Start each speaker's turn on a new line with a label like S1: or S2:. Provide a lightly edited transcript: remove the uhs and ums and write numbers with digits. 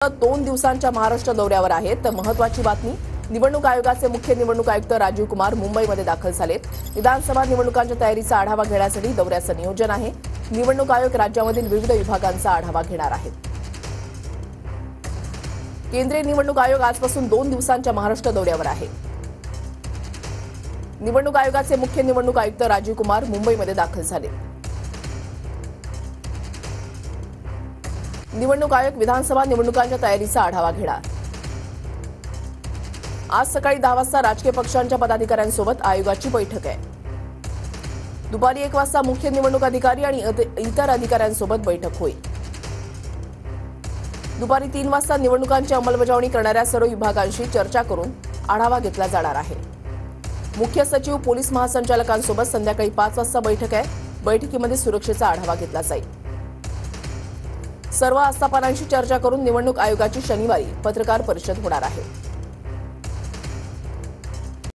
S1: 2 दिवसांच्या महाराष्ट्र दौऱ्यावर आहेत। महत्त्वाची बातमी, निवडणूक आयोगाचे मुख्य निवडणूक आयुक्त राजीव कुमार मुंबईमध्ये दाखल झालेत। विधानसभा निवडणुकांच्या तयारीचा आढावा घेण्यासाठी दौऱ्याचं नियोजन आहे। निवडणूक आयोग राज्यामधील विविध विभागांचा आढावा घेणार आहे। केंद्रीय निवडणूक आयोग आजपासून 2 दिवसांच्या महाराष्ट्र दौऱ्यावर आहे। निवडणूक आयोगाचे मुख्य निवडणूक आयुक्त राजीव कुमार मुंबईमध्ये दाखल झाले। निवडणूक आयोग विधानसभा निवडणुकांच्या तयारीचा आढावा घेणार। आज सकाळी 10 वाजता राजकीय पक्षांच्या पदाधिकाऱ्यांसोबत आयोगाची बैठक आहे। दुपारी 1 वाजता मुख्य निवडणूक अधिकारी आणि इतर अधिकाऱ्यांसोबत बैठक होईल। दुपारी 3 वाजता निवडणुकांची अंमलबजावणी करणाऱ्या सर्व विभागांशी चर्चा करून आढावा घेतला जाणार आहे। मुख्य सचिव, पोलीस महासंचालकांसोबत संध्याकाळी 5 वाजता बैठक आहे। बैठकीमध्ये सुरक्षेचा आढावा घेतला जाईल। सर्व आस्थापनांशी चर्चा करून निवडणूक आयोगाची शनिवारी पत्रकार परिषद होणार आहे।